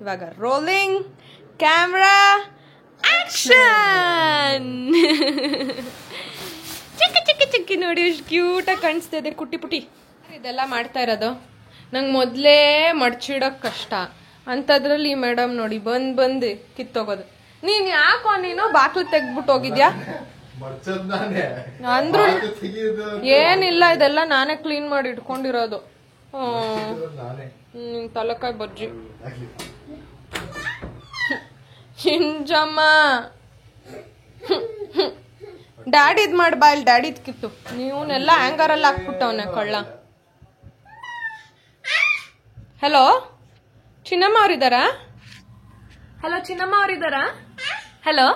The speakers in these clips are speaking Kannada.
ಇವಾಗ ರೋಲಿಂಗ್ ಕ್ಯಾಮ್ರಾ ಆಕ್ಷನ್. ಚಿಕ್ಕಿ ನೋಡಿ ಎಷ್ಟು ಕ್ಯೂಟಾಗಿ ಕಾಣಿಸ್ತಾ ಇದೆ, ಕುಟ್ಟಿ ಪುಟಿ. ಇದೆಲ್ಲ ಮಾಡ್ತಾ ಇರೋದು ನಂಗೆ ಮೊದಲೇ ಮಡ್ಚಿಡೋಕೆ ಕಷ್ಟ ಅಂಥದ್ರಲ್ಲಿ ಈ ಮೇಡಮ್ ನೋಡಿ ಬಂದು ಕಿತ್ತೋಗೋದು. ನೀನು ಯಾಕೋ ನೀನು ಬಾಕ್ಲು ತೆಗ್ದ್ಬಿಟ್ಟು ಹೋಗಿದ್ಯಾ ಅಂದ್ರು. ಏನಿಲ್ಲ, ಇದೆಲ್ಲ ನಾನೇ ಕ್ಲೀನ್ ಮಾಡಿ ಇಟ್ಕೊಂಡಿರೋದು. ತಲಕಾಯಿ ಬಜ್ಜಿ ಹಿಂಜಮ್ಮ. ಡ್ಯಾಡಿದ್ ಮಾಡಿ ಬಾ, ಇಲ್ಲಿ ಡ್ಯಾಡಿದ್ ಕಿತ್ತು. ನೀವನ್ನೆಲ್ಲ ಹ್ಯಾಂಗರಲ್ಲಿ ಹಾಕ್ಬಿಟ್ಟವನೆ ಕಳ್ಳ. ಹಲೋ ಚಿನ್ನಮ್ಮ ಅವರಿದ್ದಾರಾ? ಹಲೋ ಚಿನ್ನಮ್ಮ ಅವರಿದ್ದಾರಾ? ಹಲೋ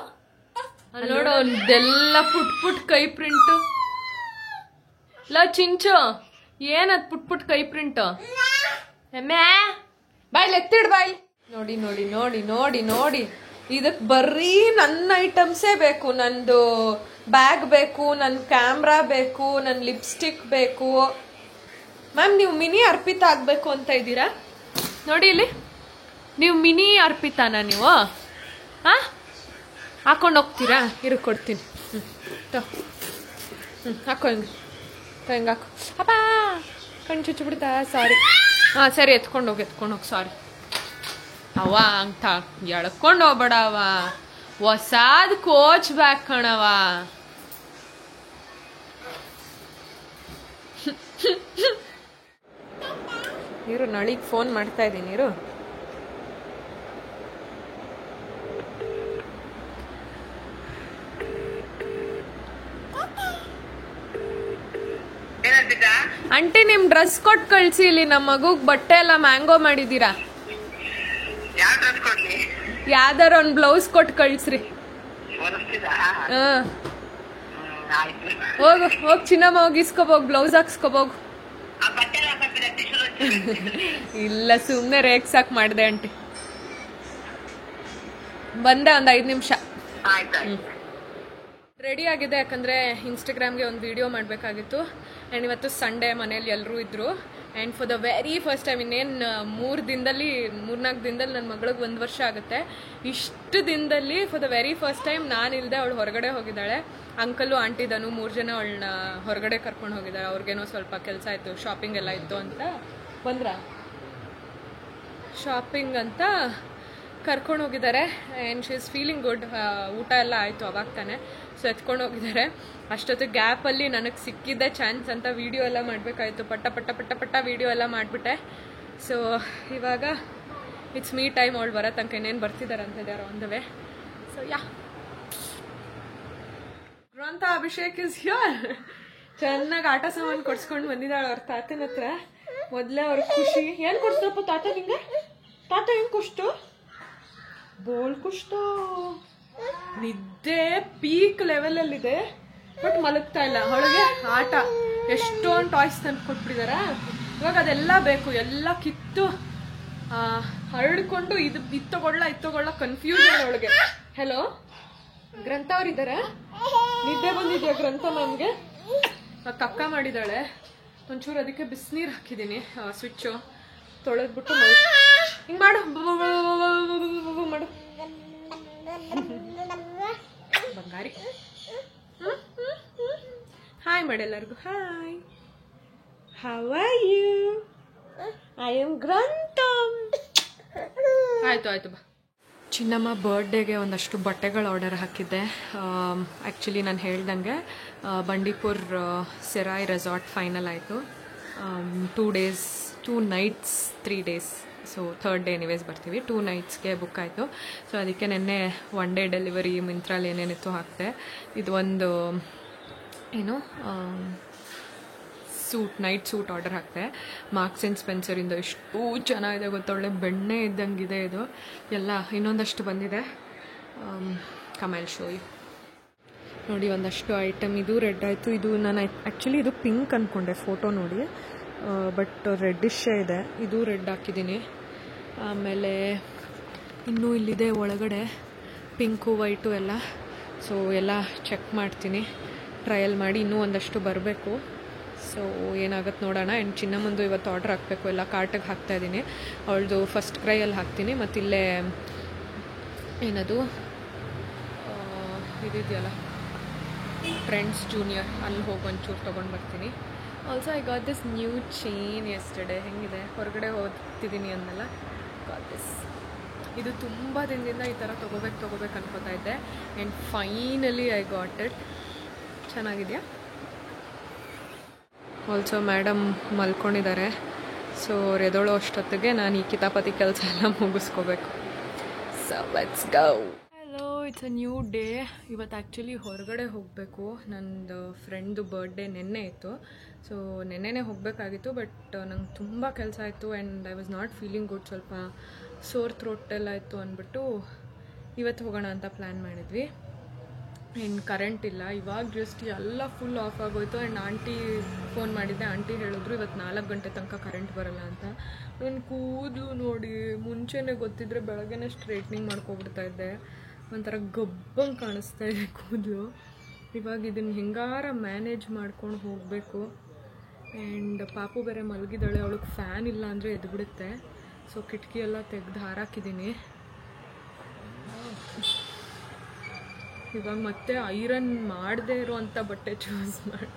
ನೋಡು, ಇದೆಲ್ಲ ಪುಟ್ ಕೈ ಪ್ರಿಂಟು. ಲೋ ಚಿಂಚು, ಏನದ್ ಪುಟ್ ಕೈ ಪ್ರಿಂಟು? ಎಮ್ಮೆ ಬಾಯ್ಲಿ ಎತ್ತಿಡ್ ಬಾಯ್ಲಿ. ನೋಡಿ ನೋಡಿ ನೋಡಿ ನೋಡಿ ನೋಡಿ, ಇದಕ್ ಬರೀ ನನ್ನ ಐಟಮ್ಸೇ ಬೇಕು. ನಂದು ಬ್ಯಾಗ್ ಬೇಕು, ನನ್ನ ಕ್ಯಾಮ್ರಾ ಬೇಕು, ನನ್ನ ಲಿಪ್ಸ್ಟಿಕ್ ಬೇಕು. ಮ್ಯಾಮ್ ನೀವು ಮಿನಿ ಅರ್ಪಿತಾ ಆಗ್ಬೇಕು ಅಂತ ಇದ್ದೀರಾ? ನೋಡಿ ಇಲ್ಲಿ, ನೀವು ಮಿನಿ ಅರ್ಪಿತಾನ ನೀವು? ಹಾ, ಹಾಕೊಂಡು ಹೋಗ್ತೀರಾ? ಇರು ಕೊಡ್ತೀನಿ. ಹಾಕೋ, ಹಿಂಗೆ ಹಾಕೋ. ಅಪ್ಪ ಕಣ್ಣು ಚುಚ್ಚಿಬಿಡ್ತಾ? ಸಾರಿ. ಹಾಂ ಸರಿ, ಎತ್ಕೊಂಡು ಹೋಗಿ ಸಾರಿ. ಅವ ಅಂತ ಎಳ್ಕೊಂಡು ಹೋಗ್ಬೇಡ. ಅವ ಹೊಸಾದ್ ಕೋಚ್ ಬ್ಯಾಗ್ ಕಣವ. ಇರು, ನಳಿಗೆ ಫೋನ್ ಮಾಡ್ತಾ ಇದ್ದೀನಿ. ಇರು. ಆಂಟಿ ನಿಮ್ ಡ್ರೆಸ್ ಕೊಟ್ಟು ಕಳ್ಸಿ. ಇಲ್ಲಿ ನಮ್ಮ ಮಗುಗ್ ಬಟ್ಟೆ ಎಲ್ಲ ಮ್ಯಾಂಗೋ ಮಾಡಿದೀರಾ. ಯಾವ್ದಾರ ಒಂದ್ ಬ್ಲೌಸ್ ಕೊಟ್ಟು ಕಳ್ಸ್ರಿ. ಹೋಗ್ ಚಿನ್ನಮ್ಮ, ಹೋಗಿ ಇಸ್ಕೋಬೋಗ್, ಬ್ಲೌಸ್ ಹಾಕ್ಸ್ಕೋಬೋಗ್. ಇಲ್ಲ, ಸುಮ್ನೆ ರೇಕ್ಸಾಕ್ ಮಾಡ್ದೆ ಆಂಟಿ. ಬಂದೆ ಒಂದ್ 5 ನಿಮಿಷ. ರೆಡಿ ಆಗಿದೆ, ಯಾಕಂದರೆ ಇನ್ಸ್ಟಾಗ್ರಾಮ್ಗೆ ಒಂದು ವಿಡಿಯೋ ಮಾಡಬೇಕಾಗಿತ್ತು. ಆ್ಯಂಡ್ ಇವತ್ತು ಸಂಡೇ, ಮನೇಲಿ ಎಲ್ಲರೂ ಇದ್ದರು. And for the very first time, ಇನ್ನೇನು 3-4 ದಿನದಲ್ಲಿ ನನ್ನ ಮಗಳಿಗೆ 1 ವರ್ಷ ಆಗುತ್ತೆ. ಇಷ್ಟು ದಿನದಲ್ಲಿ for the very first time ನಾನಿಲ್ಲದೆ ಅವಳು ಹೊರಗಡೆ ಹೋಗಿದ್ದಾಳೆ. ಅಂಕಲು ಆಂಟಿದನು 3 ಜನ ಅವಳನ್ನ ಹೊರಗಡೆ ಕರ್ಕೊಂಡು ಹೋಗಿದ್ದಾಳೆ. ಅವ್ರಿಗೇನೋ ಸ್ವಲ್ಪ ಕೆಲಸ ಇತ್ತು, ಶಾಪಿಂಗ್ ಎಲ್ಲ ಇತ್ತು ಅಂತ ಬಂದ್ರ. ಶಾಪಿಂಗ್ ಅಂತ ಕರ್ಕೊಂಡು ಹೋಗಿದ್ದಾರೆ. And she is feeling good. ಊಟ ಎಲ್ಲ ಆಯಿತು ಅವಾಗ ತಾನೆ, ಸೊ ಎತ್ಕೊಂಡು ಹೋಗಿದ್ದಾರೆ. ಅಷ್ಟೊತ್ತು ಗ್ಯಾಪಲ್ಲಿ ನನಗೆ ಸಿಕ್ಕಿದ್ದೆ ಚಾನ್ಸ್ ಅಂತ ವಿಡಿಯೋ ಎಲ್ಲ ಮಾಡಬೇಕಾಯಿತು. ಪಟ್ಟ ವಿಡಿಯೋ ಎಲ್ಲ ಮಾಡಿಬಿಟ್ಟೆ. ಸೊ ಇವಾಗ ಇಟ್ಸ್ ಮೀ ಟೈಮ್. ಅವಳು ಬರೋ ತನಕ ಇನ್ನೇನು ಬರ್ತಿದ್ದಾರೆ ಅಂತ ಇದ್ದಾರೆ on the way. So yeah, ಗ್ರಂಥ ಅಭಿಷೇಕ್ ಇಸ್ ಹಿಯರ್. ಚೆನ್ನಾಗಿ ಆಟ ಸಾಮಾನು ಕೊಡ್ಸ್ಕೊಂಡು ಬಂದಿದ್ದಾಳೆ ಅವ್ರ ತಾತನ ಹತ್ರ. ಮೊದಲೇ ಅವ್ರಿಗೆ ಖುಷಿ. ಏನು ಕೊಡ್ಸ್ದಪ್ಪ ತಾತ ನಿಂಗೆ? ತಾತ ಹೆಂಗೆ ಕುಷ್ಟು? ಬೋಲ್ ಕುಷ್ಟ. ನಿದ್ದೆ ಪೀಕ್ ಲೆವೆಲಲ್ಲಿದೆ, ಬಟ್ ಮಲಗ್ತಾ ಇಲ್ಲ. ಅವಳಿಗೆ ಆಟ ಎಷ್ಟೊಂದು ಟಾಯ್ಸ್ ತಂದು ಕೊಟ್ಬಿಟ್ಟಿದಾರ. ಇವಾಗ ಅದೆಲ್ಲ ಬೇಕು, ಎಲ್ಲ ಕಿತ್ತು ಹರಡ್ಕೊಂಡು ಇದು ತಗೊಳ್ಳ ಕನ್ಫ್ಯೂಷನ್ ಅವಳಿಗೆ. ಹಲೋ, ಗ್ರಂಥ ಅವ್ರಿದ್ದಾರ? ನಿದ್ದೆ ಬಂದಿದ್ಯಾ ಗ್ರಂಥ ಮ್ಯಾಮ್ಗೆ? ಕಕ್ಕ ಮಾಡಿದ್ದಾಳೆ ಒಂಚೂರು, ಅದಕ್ಕೆ ಬಿಸಿನೀರು ಹಾಕಿದ್ದೀನಿ. ಸ್ವಿಚ್ಚು ತೊಳೆದ್ಬಿಟ್ಟು ಹಿಂಗೆ ಮಾಡು ಮಾಡು ಬಂಗಾರಿ. ಹಾಯ್ ಮಾಡಿ ಎಲ್ಲರಿಗೂ. Hi, how are you? I am ಗ್ರಂಥಮ್. ಆಯ್ತು ಬಾ. ಚಿನ್ನಮ್ಮ ಬರ್ಡೇಗೆ ಒಂದಷ್ಟು ಬಟ್ಟೆಗಳು ಆರ್ಡರ್ ಹಾಕಿದ್ದೆ. ಆ್ಯಕ್ಚುಲಿ ನಾನು ಹೇಳ್ದಂಗೆ ಬಂಡೀಪುರ್ ಸೆರಾಯ್ ರೆಸಾರ್ಟ್ ಫೈನಲ್ ಆಯಿತು. 2 days 2 nights 3 days, so 3rd day anyways ಬರ್ತೀವಿ. 2 nightsಗೆ ಬುಕ್ ಆಯಿತು. ಸೊ ಅದಕ್ಕೆ ನೆನ್ನೆ 1 day ಡೆಲಿವರಿ ಮಿಂತ್ರಲ್ಲಿ ಏನೇನಿತ್ತು ಹಾಕ್ತೆ. ಇದು ಒಂದು ಏನು ನೈಟ್ ಸೂಟ್ ಆರ್ಡರ್ ಹಾಕ್ತೆ. ಮಾರ್ಕ್ಸ್ ಆ್ಯಂಡ್ ಸ್ಪೆನ್ಸರಿಂದ. ಎಷ್ಟು ಚೆನ್ನಾಗಿದೆ ಗೊತ್ತಾ, ಒಳ್ಳೆ ಬೆಣ್ಣೆ ಇದ್ದಂಗಿದೆ ಇದು ಎಲ್ಲ. ಇನ್ನೊಂದಷ್ಟು ಬಂದಿದೆ, ಕಮಲ್ ಶೋ ಯು. ನೋಡಿ ಒಂದಷ್ಟು ಐಟಮ್. ಇದು ರೆಡ್ ಆಯಿತು. ಇದು ನಾನು ಆ್ಯಕ್ಚುಲಿ ಇದು ಪಿಂಕ್ ಅಂದ್ಕೊಂಡೆ ಫೋಟೋ ನೋಡಿ, ಬಟ್ ರೆಡ್ಡಿಶೇ ಇದೆ. ಇದು ರೆಡ್ ಹಾಕಿದ್ದೀನಿ. ಆಮೇಲೆ ಇನ್ನೂ ಇಲ್ಲಿದೆ ಒಳಗಡೆ ಪಿಂಕು ವೈಟು ಎಲ್ಲ. ಸೊ ಎಲ್ಲ ಚೆಕ್ ಮಾಡ್ತೀನಿ, ಟ್ರಯಲ್ ಮಾಡಿ. ಇನ್ನೂ ಒಂದಷ್ಟು ಬರಬೇಕು. ಸೊ ಏನಾಗುತ್ತೆ ನೋಡೋಣ. ಆ್ಯಂಡ್ ಚಿನ್ನಮ್ಮಂದು ಇವತ್ತು ಆರ್ಡ್ರ್ ಹಾಕಬೇಕು, ಎಲ್ಲ ಕಾರ್ಟಿಗೆ ಹಾಕ್ತಾಯಿದ್ದೀನಿ. ಅವಳದು ಫಸ್ಟ್ ಕ್ರೈಯಲ್ಲಿ ಹಾಕ್ತೀನಿ, ಮತ್ತು ಇಲ್ಲೇ ಏನದು ಇದಿದೆಯಲ್ಲ ಟ್ರೆಂಡ್ಸ್ ಜೂನಿಯರ್, ಅಲ್ಲಿ ಹೋಗಿ ಒಂಚೂರು ತೊಗೊಂಡು ಬರ್ತೀನಿ. Also I got this new chain yesterday. ಹೆಂಗಿದೆ, ಹೊರಗಡೆ ಹೋಗ್ತಿದ್ದೀನಿ ಅಂದಲ್ಲ, ಗಾಟ್ ದಿಸ್. ಇದು ತುಂಬ ದಿನದಿಂದ ಈ ಥರ ತೊಗೋಬೇಕು ಅನ್ಕೋತಾ ಇದ್ದೆ. And finally I got it. ಚೆನ್ನಾಗಿದೆಯಾ? ಆಲ್ಸೋ ಮೇಡಮ್ ಮಲ್ಕೊಂಡಿದ್ದಾರೆ. ಸೊ ಅವ್ರು ಎದೋಳೋ ಅಷ್ಟೊತ್ತಿಗೆ ನಾನು ಈ ಕಿತಾಪತಿ ಕೆಲಸ ಎಲ್ಲ ಮುಗಿಸ್ಕೋಬೇಕು. So let's go. Hello, it's a new day. ಇವತ್ತು ಆ್ಯಕ್ಚುಲಿ ಹೊರಗಡೆ ಹೋಗಬೇಕು. ನಂದು ಫ್ರೆಂಡ್ದು ಬರ್ಡೇ ನೆನ್ನೆ ಇತ್ತು. ಸೊ ನೆನ್ನೆನೇ ಹೋಗಬೇಕಾಗಿತ್ತು, ಬಟ್ ನಂಗೆ ತುಂಬ ಕೆಲಸ ಆಯಿತು and I was not feeling good. ಸ್ವಲ್ಪ ಸೋರ್ ಥ್ರೋಟೆಲ್ಲ ಇತ್ತು ಅಂದ್ಬಿಟ್ಟು ಇವತ್ತು ಹೋಗೋಣ ಅಂತ ಪ್ಲ್ಯಾನ್ ಮಾಡಿದ್ವಿ. ಆ್ಯಂಡ್ ಕರೆಂಟ್ ಇಲ್ಲ. ಇವಾಗ ಜಸ್ಟ್ ಎಲ್ಲ ಫುಲ್ ಆಫ್ ಆಗೋಯ್ತು. ಆ್ಯಂಡ್ ಆಂಟಿ ಫೋನ್ ಮಾಡಿದ್ದೆ. ಆಂಟಿ ಹೇಳಿದ್ರು ಇವತ್ತು 4 ಗಂಟೆ ತನಕ ಕರೆಂಟ್ ಬರೋಲ್ಲ ಅಂತ. ನನ್ನ ಕೂದಲು ನೋಡಿ, ಮುಂಚೆನೇ ಗೊತ್ತಿದ್ರೆ ಬೆಳಗ್ಗೆನೇ ಸ್ಟ್ರೈಟ್ನಿಂಗ್ ಮಾಡ್ಕೊಬಿಡ್ತಾ ಇದ್ದೆ. ಒಂಥರ ಗಬ್ಬಂಗೆ ಕಾಣಿಸ್ತಾ ಇದೆ ಕೂದಲು. ಇವಾಗ ಇದನ್ನು ಹೆಂಗಾರ ಮ್ಯಾನೇಜ್ ಮಾಡ್ಕೊಂಡು ಹೋಗಬೇಕು. ಆ್ಯಂಡ್ ಪಾಪು ಬೇರೆ ಮಲಗಿದ್ದಾಳೆ, ಅವಳಿಗೆ ಫ್ಯಾನ್ ಇಲ್ಲ ಅಂದರೆ ಎದ್ಬಿಡುತ್ತೆ. ಸೊ ಕಿಟಕಿ ಎಲ್ಲ ತೆಗೆದು ಹಾರಾಕಿದ್ದೀನಿ. ಇವಾಗ ಮತ್ತೆ ಐರನ್ ಮಾಡದೇ ಇರೋವಂಥ ಬಟ್ಟೆ ಚೂಸ್ ಮಾಡಿ.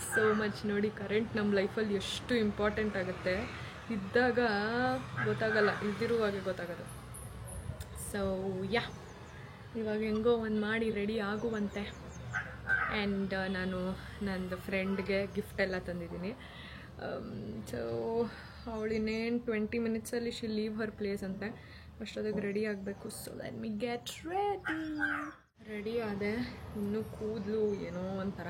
ಸೋ ಮಚ್ ನೋಡಿ, ಕರೆಂಟ್ ನಮ್ಮ ಲೈಫಲ್ಲಿ ಎಷ್ಟು ಇಂಪಾರ್ಟೆಂಟ್ ಆಗುತ್ತೆ. ಇದ್ದಾಗ ಗೊತ್ತಾಗಲ್ಲ, ಇದ್ದಿರುವಾಗೆ ಗೊತ್ತಾಗೋದು. ಸೊ ಯಾ, ಇವಾಗ ಹೆಂಗೋ ಒಂದು ಮಾಡಿ ರೆಡಿ ಆಗುವಂತೆ. ಆ್ಯಂಡ್ ನಾನು ನಂದು ಫ್ರೆಂಡ್ಗೆ ಗಿಫ್ಟ್ ಎಲ್ಲ ತಂದಿದ್ದೀನಿ. ಸೊ ಅವಳಿನ್ನೇನು 20 ಮಿನಿಟ್ಸಲ್ಲಿ ಶಿ ಲೀವ್ ಹರ್ ಪ್ಲೇಸ್ ಅಂತೆ. ಅಷ್ಟೊತ್ತಿಗೆ ರೆಡಿ ಆಗಬೇಕು. So let me get ready ಆದೆ. ಇನ್ನೂ ಕೂದಲು ಏನೋ ಒಂಥರ.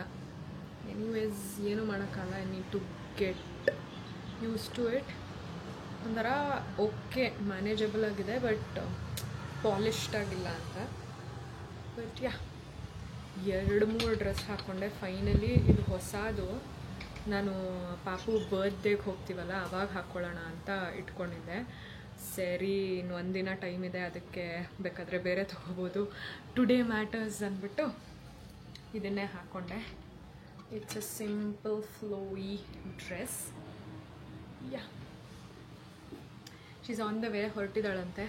ಎನಿವೇಸ್ ಏನೂ ಮಾಡೋಕ್ಕಲ್ಲ. I need to get use to it. ಒಂಥರ ಓಕೆ, ಮ್ಯಾನೇಜಬಲ್ ಆಗಿದೆ, ಬಟ್ ಪಾಲಿಶ್ಡ್ ಆಗಿಲ್ಲ ಅಂತ. ಬಟ್ ಯಾ, 2-3 ಡ್ರೆಸ್ ಹಾಕ್ಕೊಂಡೆ ಫೈನಲಿ. ಇದು ಹೊಸದು, ನಾನು ಪಾಪು ಬರ್ತ್ಡೇಗೆ ಹೋಗ್ತೀವಲ್ಲ ಅವಾಗ ಹಾಕ್ಕೊಳ್ಳೋಣ ಅಂತ ಇಟ್ಕೊಂಡಿದ್ದೆ. ಸರಿ, ಇನ್ನು ಒಂದಿನ ಟೈಮ್ ಇದೆ, ಅದಕ್ಕೆ ಬೇಕಾದರೆ ಬೇರೆ ತೊಗೋಬೋದು, ಟುಡೇ ಮ್ಯಾಟರ್ಸ್ ಅಂದ್ಬಿಟ್ಟು ಇದನ್ನೇ ಹಾಕ್ಕೊಂಡೆ. It's a simple flowy dress. Yeah, she's on the way, ಹೊರಟಿದ್ದಾಳಂತೆ.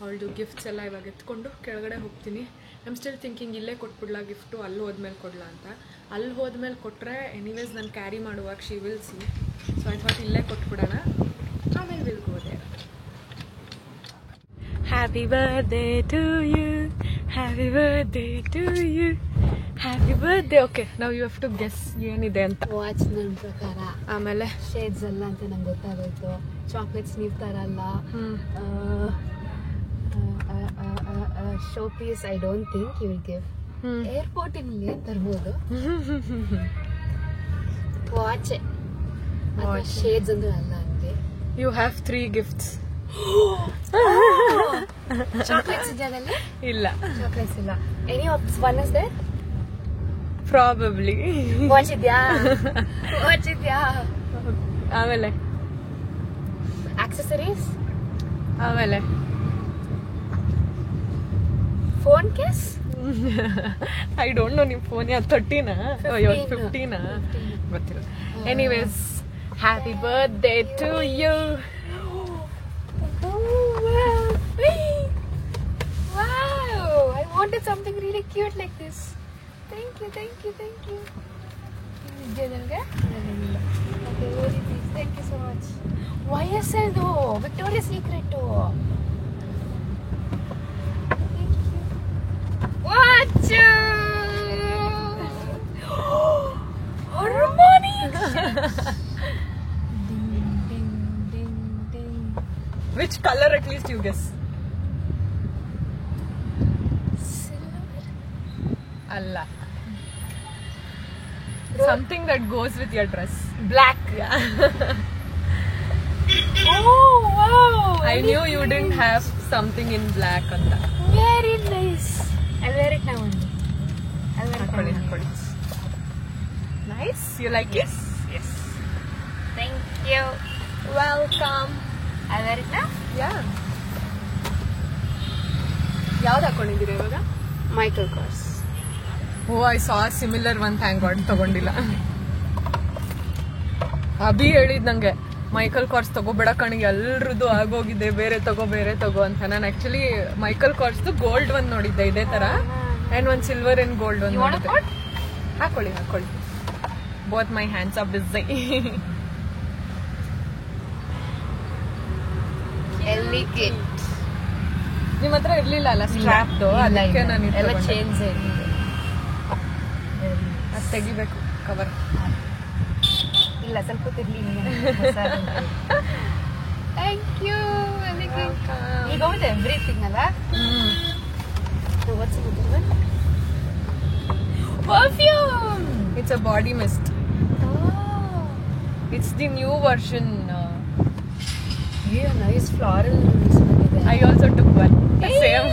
ಅವಳದು ಗಿಫ್ಟ್ಸ್ ಎಲ್ಲ ಇವಾಗ ಎತ್ಕೊಂಡು ಕೆಳಗಡೆ ಹೋಗ್ತೀನಿ. ಐಮ್ ಸ್ಟಿಲ್ ಥಿಂಕಿಂಗ್ ಇಲ್ಲೇ ಕೊಟ್ಬಿಡ್ಲಾ ಗಿಫ್ಟು, ಅಲ್ಲಿ ಹೋದ್ಮೇಲೆ ಕೊಡ್ಲಾ ಅಂತ. ಅಲ್ಲಿ ಹೋದ್ಮೇಲೆ ಕೊಟ್ಟರೆ ಎನಿವೇಸ್ ನಾನು ಕ್ಯಾರಿ ಮಾಡುವಾಗ she will see. So I thought ಇಲ್ಲೇ ಕೊಟ್ಬಿಡೋಣ, ಆಮೇಲೆ will go there. Happy birthday to you, happy birthday to you, happy birthday. Okay, ನಾವು ಯು ಹ್ಯಾವ್ ಟು ಗೆಸ್ ಏನಿದೆ ಅಂತ. ವಾಚ್ ನನ್ನ ಪ್ರಕಾರ ಆಮೇಲೆ ಶೇಡ್ಸ್ ಅಲ್ಲ ಅಂತ ನಂಗೆ ಗೊತ್ತಾಗೋಯ್ತು. ಚಾಕ್ಲೇಟ್ಸ್ ನೀವು ತರಲ್ಲ. Show piece I don't think you will give. ಏರ್ಪೋರ್ಟಿನಲ್ಲಿ ತರ್ಬೋದು. ವಾಚ್ ಶೇಡ್ಸ್ ಅಂದ್ರೆ ಅಲ್ಲ ಅಂತೆ. You have 3 gifts. ಚಾಕ್ಲೇಟ್ಸ್ ಇದೆಯಲ್ಲಿ ಇಲ್ಲ, ಚಾಕ್ಲೇಟ್ಸ್ ಇಲ್ಲ. Any of one is there? Probably. Watch ಇದೆಯಾ? ವಾಚ್ ಇದೆಯಾ? ಆಮೇಲೆ ಆಕ್ಸೆಸರೀಸ್, ಆಮೇಲೆ phone case. I don't know. ನಿಮ್ಮ ಫೋನ್ ಯಾವ 30ನಾ 15ನಾ ಗೊತ್ತಿಲ್ಲ. Anyways, happy birthday to you. Wow, I wanted something really cute like this. Thank you, thank you, thank you. Okay, please. Thank you so much. YSL though, Victoria's Secret too. Thank you. Watch! Harmonic! Ding, ding, ding, ding. Which color at least you guess? Silver? Allah. Something that goes with your dress. Black. Yeah. Oh, wow. I knew you didn't have something in black anta. Very nice. I'll wear it now only. I'll wear it now only. Hakoli. Nice. You like it? Yes. Thank you. Welcome. I'll wear it now. Yeah. ಯಾವ್ದು ಹಾಕೊಂಡಿದ್ದೀರಾ ಇವಾಗ? Michael Kors. Oh, I saw a similar one. Thank God ತಗೊಂಡಿಲ್ಲ. ಅಭಿ ಹೇಳಿದ್ ನಂಗೆ ಮೈಕಲ್ ಕಾರ್ಸ್ ತಗೋಬೇಡ ಕಣಿಗೆ ಎಲ್ರದ್ದು ಆಗೋಗಿದೆ, ಬೇರೆ ತಗೋ ಅಂತ. ನಾನು ಆಕ್ಚುಲಿ ಮೈಕಲ್ ಕಾರ್ಸ್ದು ಗೋಲ್ಡ್ ಒಂದ್ ನೋಡಿದ್ದೆ ಇದೇ ತರ, ಅಂಡ್ ಒಂದ್ ಸಿಲ್ವರ್ ಅಂಡ್ ಗೋಲ್ಡ್ ಒಂದ್ ನೋಡಿದ್ದೆ. ಹಾಕೊಳ್ಳಿ both my hands are busy. ನಿಮ್ ಹತ್ರ ಇರ್ಲಿಲ್ಲ ಅಲ್ಲ ಸ್ಟ್ರಾಪ್ದು, ಅದಕ್ಕೆ ನಾನು ಅದು ತೆಗಿಬೇಕು ಕವರ್. ಇಲ್ಲ ಸ್ವಲ್ಪ ತಿರ್ಲಿ. Thank you. ಈಗ ಹೋಗುತ್ತೆ ಎವ್ರಿಥಿಂಗ್ ಅಲ್ಲ. Perfume. It's a body mist. It's the new version. Nice floral. I also took one same.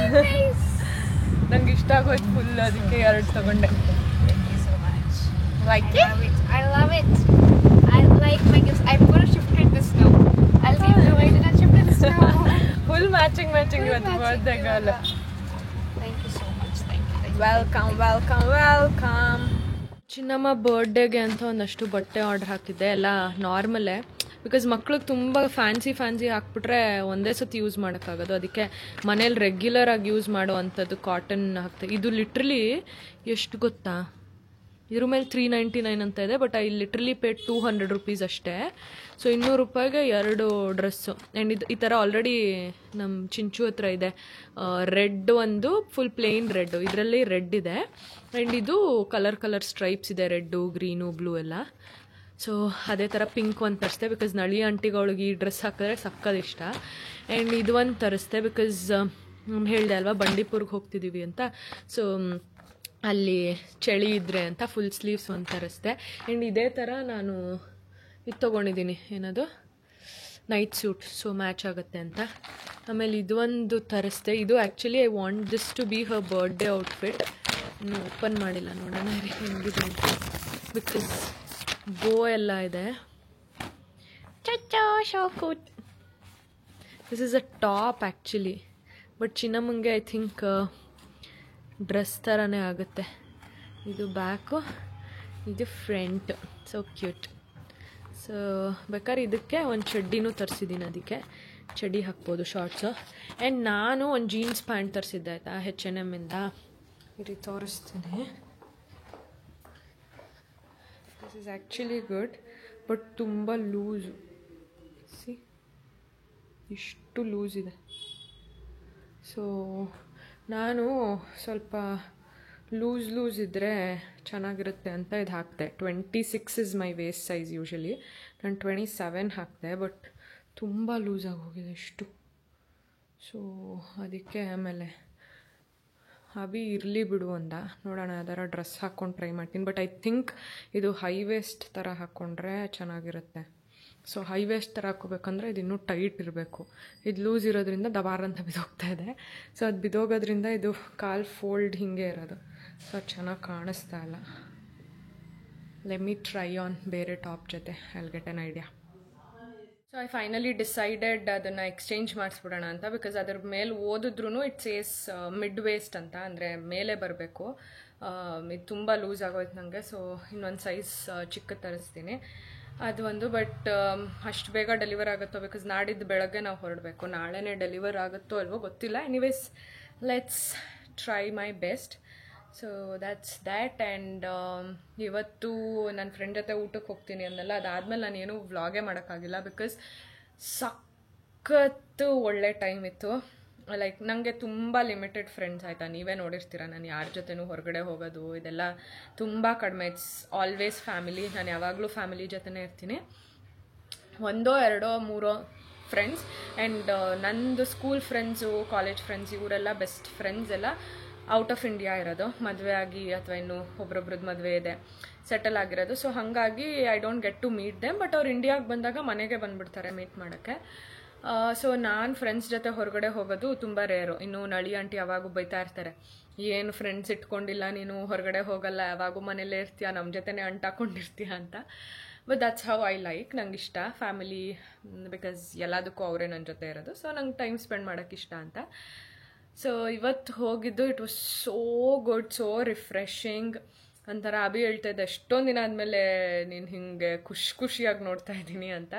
ನಂಗೆ ಇಷ್ಟ ಆಗೋಯ್ತು ಫುಲ್, ಅದಕ್ಕೆ 2 ತಗೊಂಡೆ. Like it? I love it. I like my gifts. I'm going to shift it this now. I'll leave the white and I'll shift it this now. Full matching ಇವತ್ತು birthday girl. Thank you so much. Thank you. Welcome. Chinnamma ಬರ್ಡೇಗೆ ಅಂತ ಒಂದಷ್ಟು ಬಟ್ಟೆ ಆರ್ಡರ್ ಹಾಕಿದ್ದೆ, ಎಲ್ಲ ನಾರ್ಮಲೇ. ಬಿಕಾಸ್ ಮಕ್ಳಿಗೆ ತುಂಬ ಫ್ಯಾನ್ಸಿ ಹಾಕ್ಬಿಟ್ರೆ ಒಂದೇ ಸತಿ ಯೂಸ್ ಮಾಡೋಕ್ಕಾಗೋದು. ಅದಕ್ಕೆ ಮನೇಲಿ ರೆಗ್ಯುಲರ್ ಆಗಿ ಯೂಸ್ ಮಾಡೋ ಅಂಥದ್ದು ಕಾಟನ್ ಹಾಕ್ತಾರೆ. ಇದು ಲಿಟ್ರಲಿ ಎಷ್ಟು ಗೊತ್ತಾ, ಇದ್ರ ಮೇಲೆ 399 ಅಂತ ಇದೆ, but I literally paid 200 rupees ಅಷ್ಟೇ. ಸೊ 200 ರೂಪಾಯಿಗೆ 2 ಡ್ರೆಸ್ಸು. ಆ್ಯಂಡ್ ಇದು ಈ ಥರ ಆಲ್ರೆಡಿ ನಮ್ಮ ಚಿಂಚು ಹತ್ರ ಇದೆ. ರೆಡ್ ಒಂದು ಫುಲ್ ಪ್ಲೇನ್ ರೆಡ್, ಇದರಲ್ಲಿ ರೆಡ್ ಇದೆ, ಆ್ಯಂಡ್ ಇದು ಕಲರ್ ಸ್ಟ್ರೈಪ್ಸ್ ಇದೆ, ರೆಡ್ಡು ಗ್ರೀನು ಬ್ಲೂ ಎಲ್ಲ. ಸೊ ಅದೇ ಥರ ಪಿಂಕ್ ಒಂದು ತರಿಸ್ದೆ, ಬಿಕಾಸ್ ನಳಿ ಆಂಟಿಗಳಿಗೆ ಈ ಡ್ರೆಸ್ ಹಾಕಿದ್ರೆ ಸಕ್ಕದ ಇಷ್ಟ. ಆ್ಯಂಡ್ ಇದು ಒಂದು ತರಿಸ್ದೆ ಬಿಕಾಸ್ ಹೇಳಿದೆ ಅಲ್ವಾ ಬಂಡೀಪುರ್ಗೆ ಹೋಗ್ತಿದ್ದೀವಿ ಅಂತ. ಸೊ ಅಲ್ಲಿ ಚಳಿ ಇದ್ರೆ ಅಂತ ಫುಲ್ ಸ್ಲೀವ್ಸ್ ಒಂದು ತರಿಸ್ದೆ. ಆ್ಯಂಡ್ ಇದೇ ಥರ ನಾನು ಇದು ತೊಗೊಂಡಿದ್ದೀನಿ, ಏನದು ನೈಟ್ ಸೂಟ್, ಸೊ ಮ್ಯಾಚ್ ಆಗುತ್ತೆ ಅಂತ. ಆಮೇಲೆ ಇದು ಒಂದು ತರಿಸ್ದೆ. ಇದು actually I want this to be her birthday outfit. ಇನ್ನು ಓಪನ್ ಮಾಡಿಲ್ಲ, ನೋಡೋಣ ಹೆಂಗಿದೆ ಅಂತ. ಬಿಕಾಸ್ ಬೋ ಎಲ್ಲ ಇದೆ. ಶಾಕೂಟ್. This is a top actually, but ಚಿನ್ನಮ್ಮಂಗೆ ಐ ಥಿಂಕ್ ಡ್ರೆಸ್ ಥರನೇ ಆಗುತ್ತೆ. ಇದು ಬ್ಯಾಕು, ಇದು ಫ್ರಂಟ್. So cute. ಸೊ ಬೇಕಾದ್ರೆ ಇದಕ್ಕೆ ಒಂದು ಚಡ್ಡಿನೂ ತರಿಸಿದ್ದೀನಿ, ಅದಕ್ಕೆ ಚಡ್ಡಿ ಹಾಕ್ಬೋದು, ಶಾರ್ಟ್ಸು. ಆ್ಯಂಡ್ ನಾನು ಒಂದು ಜೀನ್ಸ್ ಪ್ಯಾಂಟ್ ತರಿಸಿದ್ದೆ ಆಯಿತಾ, H&M ಇಂದ. ಇದು ತೋರಿಸ್ತೀನಿ. This is actually good, but ತುಂಬ ಲೂಸು. ಸಿ ಇಷ್ಟು ಲೂಸ್ ಇದೆ. ಸೊ ನಾನು ಸ್ವಲ್ಪ ಲೂಸ್ ಇದ್ದರೆ ಚೆನ್ನಾಗಿರುತ್ತೆ ಅಂತ ಇದು ಹಾಕಿದೆ. 26 is my waste size usually. ನಾನು 27 ಹಾಕಿದೆ, ಬಟ್ ತುಂಬ ಲೂಸಾಗಿ ಹೋಗಿದೆ ಇಷ್ಟು. ಸೊ ಅದಕ್ಕೆ ಆಮೇಲೆ ಅಭಿ ಇರಲಿ ಬಿಡು ಅಂದ. ನೋಡೋಣ ಯಾವ್ದಾರ ಡ್ರೆಸ್ ಹಾಕ್ಕೊಂಡು ಟ್ರೈ ಮಾಡ್ತೀನಿ. ಬಟ್ ಐ ಥಿಂಕ್ ಇದು ಹೈ ವೇಸ್ಟ್ ಥರ ಹಾಕ್ಕೊಂಡ್ರೆ ಚೆನ್ನಾಗಿರುತ್ತೆ. ಸೊ ಹೈ ವೇಸ್ಟ್ ಥರ ಹಾಕೋಬೇಕಂದ್ರೆ ಇದು ಇನ್ನೂ ಟೈಟ್ ಇರಬೇಕು. ಇದು ಲೂಸ್ ಇರೋದ್ರಿಂದ ದಬಾರ್ ಅಂತ ಬಿದ್ದೋಗ್ತಾ ಇದೆ. ಸೊ ಅದು ಬಿದ್ದೋಗೋದ್ರಿಂದ ಇದು ಕಾಲು ಫೋಲ್ಡ್ ಹೀಗೆ ಇರೋದು. ಸೊ ಅದು ಚೆನ್ನಾಗಿ ಕಾಣಿಸ್ತಾ ಇಲ್ಲ. ಲೆಟ್ ಮಿ ಟ್ರೈ ಆನ್ ಬೇರೆ ಟಾಪ್ ಜೊತೆ, I will get N idea. So I finally decided ಅದನ್ನು ಎಕ್ಸ್ಚೇಂಜ್ ಮಾಡಿಸ್ಬಿಡೋಣ ಅಂತ. ಬಿಕಾಸ್ ಅದ್ರ ಮೇಲೆ ಓದಿದ್ರು ಇಟ್ ಸೇಸ್ ಮಿಡ್ ವೇಸ್ಟ್ ಅಂತ, ಅಂದರೆ ಮೇಲೆ ಬರಬೇಕು. ಇದು ತುಂಬ ಲೂಸ್ ಆಗೋಯ್ತು ನನಗೆ. ಸೊ ಇನ್ನೊಂದು ಸೈಜ್ ಚಿಕ್ಕ ತರಿಸ್ತೀನಿ, ಅದು ಒಂದು. ಬಟ್ ಅಷ್ಟು ಬೇಗ ಡೆಲಿವರ್ ಆಗುತ್ತೋ, ಬಿಕಾಸ್ ನಾಡಿದ್ದು ಬೆಳಗ್ಗೆ ನಾವು ಹೊರಡಬೇಕು. ನಾಳೆನೇ ಡೆಲಿವರ್ ಆಗುತ್ತೋ ಅಲ್ವೋ ಗೊತ್ತಿಲ್ಲ. Anyways let's try my best. So that's that. And ಇವತ್ತು ನನ್ನ ಫ್ರೆಂಡ್ ಜೊತೆ ಊಟಕ್ಕೆ ಹೋಗ್ತೀನಿ ಅಂದಲ್ಲ, ಅದಾದಮೇಲೆ ನಾನೇನು ವ್ಲಾಗೇ ಮಾಡೋಕ್ಕಾಗಿಲ್ಲ. ಬಿಕಾಸ್ ಸಖತ್ತು ಒಳ್ಳೆ ಟೈಮ್ ಇತ್ತು. ಲೈಕ್ ನನಗೆ ತುಂಬ ಲಿಮಿಟೆಡ್ ಫ್ರೆಂಡ್ಸ್ ಆಯಿತಾ, ನೀವೇ ನೋಡಿರ್ತೀರ ನಾನು ಯಾರ ಜೊತೆನೂ ಹೊರಗಡೆ ಹೋಗೋದು ಇದೆಲ್ಲ ತುಂಬ ಕಡಿಮೆ. It's always family. ನಾನು ಯಾವಾಗಲೂ ಫ್ಯಾಮಿಲಿ ಜೊತೆನೇ ಇರ್ತೀನಿ. 1 2 3 ಫ್ರೆಂಡ್ಸ್. ಆ್ಯಂಡ್ ನಂದು ಸ್ಕೂಲ್ ಫ್ರೆಂಡ್ಸು, ಕಾಲೇಜ್ ಫ್ರೆಂಡ್ಸ್, ಇವರೆಲ್ಲ ಬೆಸ್ಟ್ ಫ್ರೆಂಡ್ಸ್ ಎಲ್ಲ ಔಟ್ ಆಫ್ ಇಂಡಿಯಾ ಇರೋದು, ಮದುವೆ ಆಗಿ ಅಥವಾ ಇನ್ನೂ ಒಬ್ರೊಬ್ರದ್ದು ಮದುವೆ ಇದೆ, ಸೆಟಲ್ ಆಗಿರೋದು. ಸೊ ಹಾಗಾಗಿ I don't get to meet them. But ಅವ್ರು ಇಂಡಿಯಾಗೆ ಬಂದಾಗ ಮನೆಗೆ ಬಂದುಬಿಡ್ತಾರೆ ಮೀಟ್ ಮಾಡೋಕ್ಕೆ. ಸೊ ನಾನು ಫ್ರೆಂಡ್ಸ್ ಜೊತೆ ಹೊರಗಡೆ ಹೋಗೋದು ತುಂಬ ರೇರು. ಇನ್ನು ನಳಿ ಆಂಟಿ ಯಾವಾಗೂ ಬೈತಾ ಇರ್ತಾರೆ, ಏನು ಫ್ರೆಂಡ್ಸ್ ಇಟ್ಕೊಂಡಿಲ್ಲ ನೀನು, ಹೊರಗಡೆ ಹೋಗಲ್ಲ, ಯಾವಾಗೂ ಮನೇಲೇ ಇರ್ತೀಯ, ನಮ್ಮ ಜೊತೆನೇ ಅಂಟಾಕೊಂಡಿರ್ತೀಯ ಅಂತ. But that's how I like. ನಂಗೆ ಇಷ್ಟ ಫ್ಯಾಮಿಲಿ, ಬಿಕಾಸ್ ಎಲ್ಲದಕ್ಕೂ ಅವರೇ ನನ್ನ ಜೊತೆ ಇರೋದು. ಸೊ ನಂಗೆ ಟೈಮ್ ಸ್ಪೆಂಡ್ ಮಾಡೋಕ್ಕೆ ಇಷ್ಟ ಅಂತ. ಸೊ ಇವತ್ತು ಹೋಗಿದ್ದು it was so good, so refreshing. ಒಂಥರ ಅಭಿ ಹೇಳ್ತಾ ಇದ್ದೆ ಎಷ್ಟೊಂದು ದಿನ ಆದಮೇಲೆ ನೀನು ಹಿಂಗೆ ಖುಷಿಯಾಗಿ ನೋಡ್ತಾ ಇದ್ದೀನಿ ಅಂತ.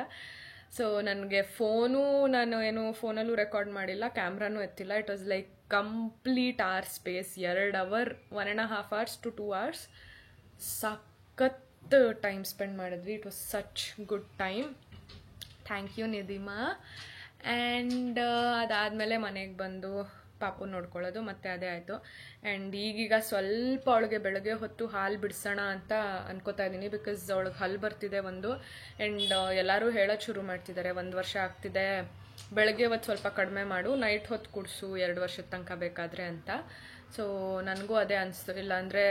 ಸೊ ನನಗೆ ನಾನು ಏನು ಫೋನಲ್ಲೂ ರೆಕಾರ್ಡ್ ಮಾಡಿಲ್ಲ, ಕ್ಯಾಮ್ರಾನೂ ಎತ್ತಿಲ್ಲ. It was like complete hour space, 2 hour 1.5 hours to 2 hours ಸಖತ್ ಟೈಮ್ ಸ್ಪೆಂಡ್ ಮಾಡಿದ್ವಿ. It was such good time. Thank you ನಿಧಿಮಾ. ಆ್ಯಂಡ್ ಅದಾದಮೇಲೆ ಮನೆಗೆ ಬಂದು ಪಾಪು ನೋಡ್ಕೊಳ್ಳೋದು ಮತ್ತೆ ಅದೇ ಆಯಿತು. ಆ್ಯಂಡ್ ಈಗೀಗ ಸ್ವಲ್ಪ ಅವಳಿಗೆ ಬೆಳಗ್ಗೆ ಹೊತ್ತು ಹಾಲು ಬಿಡಿಸೋಣ ಅಂತ ಅನ್ಕೋತಾ ಇದ್ದೀನಿ, ಬಿಕಾಸ್ ಅವಳಿಗೆ ಹಲ್ಲು ಬರ್ತಿದೆ ಒಂದು. ಆ್ಯಂಡ್ ಎಲ್ಲರೂ ಹೇಳೋದು ಶುರು ಮಾಡ್ತಿದ್ದಾರೆ, 1 ವರ್ಷ ಆಗ್ತಿದೆ, ಬೆಳಗ್ಗೆ ಹೊತ್ತು ಸ್ವಲ್ಪ ಕಡಿಮೆ ಮಾಡು, ನೈಟ್ ಹೊತ್ತು ಕುಡಿಸು 2 ವರ್ಷದ ತನಕ ಬೇಕಾದರೆ ಅಂತ. ಸೊ ನನಗೂ ಅದೇ ಅನಿಸ್ತು, ಇಲ್ಲಾಂದರೆ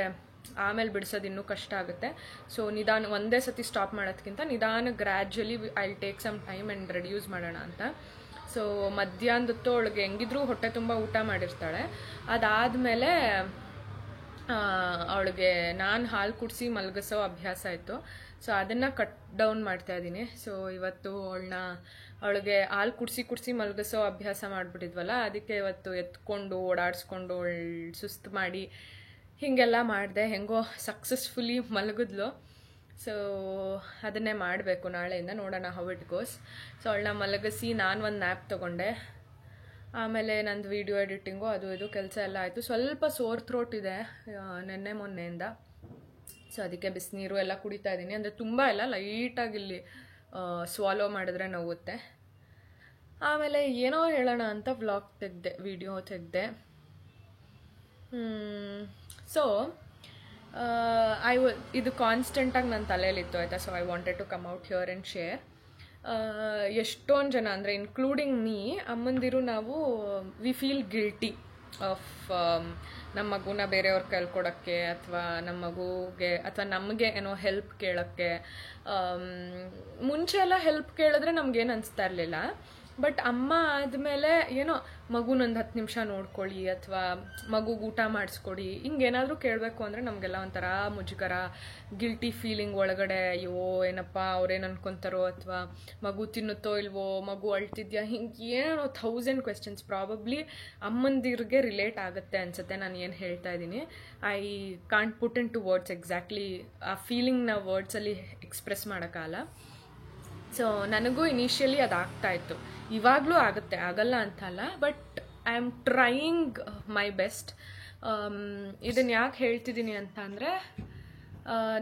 ಆಮೇಲೆ ಬಿಡಿಸೋದು ಇನ್ನೂ ಕಷ್ಟ ಆಗುತ್ತೆ. ಸೊ ನಿಧಾನ ಒಂದೇ ಸತಿ ಸ್ಟಾಪ್ ಮಾಡೋದಕ್ಕಿಂತ ನಿಧಾನ gradually I take some time and reduce ಮಾಡೋಣ ಅಂತ. ಸೊ ಮಧ್ಯಾಹ್ನದೊತ್ತು ಅವಳಿಗೆ ಹೆಂಗಿದ್ರೂ ಹೊಟ್ಟೆ ತುಂಬ ಊಟ ಮಾಡಿರ್ತಾಳೆ. ಅದಾದಮೇಲೆ ಅವಳಿಗೆ ನಾನು ಹಾಲು ಕುಡಿಸಿ ಮಲಗಿಸೋ ಅಭ್ಯಾಸ ಆಯಿತು. ಸೊ ಅದನ್ನು ಕಟ್ ಡೌನ್ ಮಾಡ್ತಾ ಇದ್ದೀನಿ. ಸೊ ಇವತ್ತು ಅವಳಿಗೆ ಹಾಲು ಕುಡಿಸಿ ಮಲಗಿಸೋ ಅಭ್ಯಾಸ ಮಾಡಿಬಿಟ್ಟಿದ್ವಲ್ಲ, ಅದಕ್ಕೆ ಇವತ್ತು ಎತ್ಕೊಂಡು ಓಡಾಡಿಸ್ಕೊಂಡು ಸುಸ್ತು ಮಾಡಿ ಹೀಗೆಲ್ಲ ಮಾಡಿದೆ. ಹೆಂಗೋ ಸಕ್ಸಸ್ಫುಲಿ ಮಲಗಿದ್ಲು. ಸೊ ಅದನ್ನೇ ಮಾಡಬೇಕು ನಾಳೆಯಿಂದ, ನೋಡೋಣ ಹೌ ಇಟ್ ಗೋಸ್. ಸೊ ಅವಳನ್ನ ಮಲಗಿಸಿ ನಾನು ಒಂದು ನ್ಯಾಪ್ ತೊಗೊಂಡೆ. ಆಮೇಲೆ ನಂದು ವೀಡಿಯೋ ಎಡಿಟಿಂಗು ಅದು ಇದು ಕೆಲಸ ಎಲ್ಲ ಆಯಿತು. ಸ್ವಲ್ಪ ಸೋರ್ ಥ್ರೋಟ್ ಇದೆ ಮೊನ್ನೆಯಿಂದ. ಸೊ ಅದಕ್ಕೆ ಬಿಸಿನೀರು ಎಲ್ಲ ಕುಡಿತಾ ಇದ್ದೀನಿ. ಅಂದರೆ ತುಂಬ ಎಲ್ಲ ಲೈಟಾಗಿ ಇಲ್ಲಿ ಸ್ವಾಲೋ ಮಾಡಿದ್ರೆ ನೋವುತ್ತೆ. ಆಮೇಲೆ ಏನೋ ಹೇಳೋಣ ಅಂತ ವಿಡಿಯೋ ತೆಗೆದೆ. ಸೊ ಇದು ಕಾನ್ಸ್ಟೆಂಟಾಗಿ ನನ್ನ ತಲೆಯಲ್ಲಿತ್ತು ಆಯಿತಾ. So I wanted to come out here and share. ಎಷ್ಟೊಂದು ಜನ ಅಂದರೆ ಇನ್ಕ್ಲೂಡಿಂಗ್ ಮೀ ಅಮ್ಮಂದಿರು ನಾವು ವಿ ಫೀಲ್ ಗಿಲ್ಟಿ ಆಫ್ ನಮ್ಮ ಮಗುನ ಬೇರೆಯವ್ರ ಕೈಲಿ ಕೊಡೋಕ್ಕೆ, ಅಥವಾ ನಮ್ಮ ಮಗುಗೆ ಅಥವಾ ನಮಗೆ ಏನೋ ಹೆಲ್ಪ್ ಕೇಳೋಕ್ಕೆ. ಮುಂಚೆ ಎಲ್ಲ ಹೆಲ್ಪ್ ಕೇಳಿದ್ರೆ ನಮಗೇನು ಅನಿಸ್ತಾ ಇರಲಿಲ್ಲ. ಬಟ್ ಅಮ್ಮ ಆದಮೇಲೆ ಏನೋ ಮಗುನೊಂದು 10 ನಿಮಿಷ ನೋಡ್ಕೊಳ್ಳಿ ಅಥವಾ ಮಗುಗೆ ಊಟ ಮಾಡಿಸ್ಕೊಡಿ ಹಿಂಗೇನಾದರೂ ಕೇಳಬೇಕು ಅಂದರೆ ನಮಗೆಲ್ಲ ಒಂಥರ ಮುಜುಗರ, ಗಿಲ್ಟಿ ಫೀಲಿಂಗ್ ಒಳಗಡೆ. ಅಯ್ಯೋ ಏನಪ್ಪ ಅವ್ರೇನು ಅನ್ಕೊತಾರೋ, ಅಥವಾ ಮಗು ತಿನ್ನುತ್ತೋ ಇಲ್ವೋ, ಮಗು ಅಳ್ತಿದ್ಯಾ, ಹಿಂಗೆ ಏನೋ 1000 ಕ್ವೆಶನ್ಸ್. ಪ್ರಾಬಬ್ಲಿ ಅಮ್ಮಂದಿರಿಗೆ ರಿಲೇಟ್ ಆಗುತ್ತೆ ಅನಿಸುತ್ತೆ ನಾನು ಏನು ಹೇಳ್ತಾ ಇದ್ದೀನಿ. I can't put into words exactly ಆ ಫೀಲಿಂಗ್ನ ವರ್ಡ್ಸಲ್ಲಿ ಎಕ್ಸ್ಪ್ರೆಸ್ ಮಾಡೋಕ್ಕಾಗಲ್ಲ. ಸೊ ನನಗೂ ಇನಿಷಿಯಲಿ ಅದು ಆಗ್ತಾಯಿತ್ತು, ಇವಾಗಲೂ ಆಗುತ್ತೆ, ಆಗಲ್ಲ ಅಂತಲ್ಲ. But I am trying my best. ಇದನ್ನು ಯಾಕೆ ಹೇಳ್ತಿದ್ದೀನಿ ಅಂತ ಅಂದರೆ,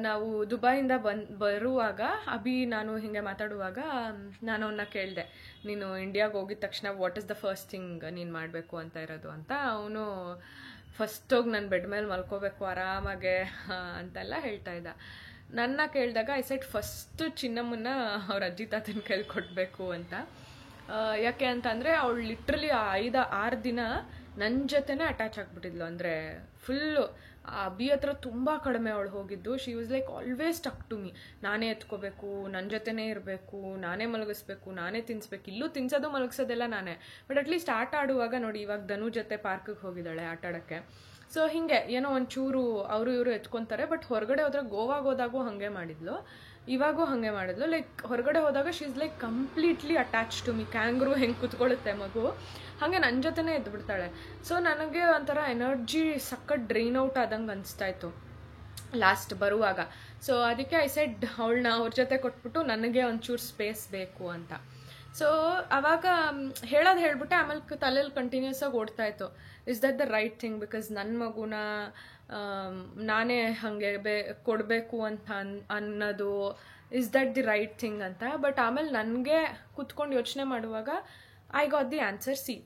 ನಾವು ದುಬೈಯಿಂದ ಬರುವಾಗ ನಾನು ಹೀಗೆ ಮಾತಾಡುವಾಗ ನಾನು ಅವನ್ನ ಕೇಳಿದೆ, ನೀನು ಇಂಡಿಯಾಗೆ ಹೋಗಿದ ತಕ್ಷಣ what is the first thing ನೀನು ಮಾಡಬೇಕು ಅಂತ ಇರೋದು ಅಂತ. ಅವನು ಫಸ್ಟ್ ಹೋಗಿ ನಾನು ಬೆಡ್ ಮೇಲೆ ಮಲ್ಕೋಬೇಕು ಆರಾಮಾಗೆ ಅಂತೆಲ್ಲ ಹೇಳ್ತಾ ಇದ್ದ. ನನ್ನ ಕೇಳಿದಾಗ ಐ ಸೆಟ್ ಫಸ್ಟ್ ಚಿನ್ನಮ್ಮನ್ನ ಅವ್ರ ಅಜ್ಜಿ ತಾತನ ಕೈಲಿ ಕೊಡಬೇಕು ಅಂತ. ಯಾಕೆ ಅಂತಂದರೆ ಅವಳು ಲಿಟ್ರಲಿ 5-6 ದಿನ ನನ್ನ ಜೊತೆನೇ ಅಟ್ಯಾಚ್ ಆಗಿಬಿಟ್ಟಿದ್ಲು. ಅಂದರೆ ಫುಲ್ಲು ಅಭಿ ಹತ್ರ ತುಂಬ ಕಡಿಮೆ ಅವಳು ಹೋಗಿದ್ದು. ಶಿ ವಾಸ್ ಲೈಕ್ ಆಲ್ವೇಸ್ ಟಕ್ ಟು ಮೀ. ನಾನೇ ಎತ್ಕೋಬೇಕು, ನನ್ನ ಜೊತೆನೇ ಇರಬೇಕು, ನಾನೇ ಮಲಗಿಸ್ಬೇಕು, ನಾನೇ ತಿನ್ನಿಸ್ಬೇಕು. ಇಲ್ಲೂ ತಿನ್ಸೋದು ಮಲಗಿಸೋದೆಲ್ಲ ನಾನೇ. ಬಟ್ ಅಟ್ಲೀಸ್ಟ್ ಆಟ ಆಡುವಾಗ ನೋಡಿ, ಇವಾಗ ಧನು ಜೊತೆ ಪಾರ್ಕಿಗೆ ಹೋಗಿದ್ದಾಳೆ ಆಟ ಆಡೋಕ್ಕೆ. ಸೊ ಹೀಗೆ ಏನೋ ಒಂಚೂರು ಅವರು ಇವರು ಎತ್ಕೊತಾರೆ. ಬಟ್ ಹೊರಗಡೆ ಹೋದ್ರೆ ಗೋವಾಗ ಹೋದಾಗೂ ಹಾಗೆ ಮಾಡಿದ್ಲು, ಇವಾಗೂ ಹಾಗೆ ಮಾಡಿದ್ಲು. ಲೈಕ್ ಹೊರಗಡೆ ಹೋದಾಗ she is like completely attach to me. Kangaroo ಹೆಂಗೆ ಕುತ್ಕೊಳ್ಳುತ್ತೆ ಮಗು, ಹಾಗೆ ನನ್ನ ಜೊತೆನೇ ಎದ್ಬಿಡ್ತಾಳೆ. ಸೊ ನನಗೆ ಒಂಥರ ಎನರ್ಜಿ ಸಖತ್ ಡ್ರೈನ್ ಔಟ್ ಆದಂಗೆ ಅನಿಸ್ತಾಯಿತ್ತು ಲಾಸ್ಟ್ ಬರುವಾಗ. ಸೊ ಅದಕ್ಕೆ ಐ ಸೆಡ್ ಅವಳನ್ನ ಅವ್ರ ಜೊತೆ ಕೊಟ್ಬಿಟ್ಟು ನನಗೆ ಒಂಚೂರು ಸ್ಪೇಸ್ ಬೇಕು ಅಂತ. ಸೊ ಆವಾಗ ಹೇಳ್ಬಿಟ್ಟೆ. ಆಮೇಲೆ ತಲೆಯಲ್ಲಿ ಕಂಟಿನ್ಯೂಸ್ ಆಗಿ ಓಡ್ತಾಯಿತ್ತು, is that the right thing? Because ನನ್ನ ಮಗುನ ನಾನೇ ಹಾಗೆ ಕೊಡಬೇಕು ಅಂತ ಅನ್ನೋದು, is that the right thing ಅಂತ. ಬಟ್ ಆಮೇಲೆ ನನಗೆ ಕುತ್ಕೊಂಡು ಯೋಚನೆ ಮಾಡುವಾಗ I got the answer. See,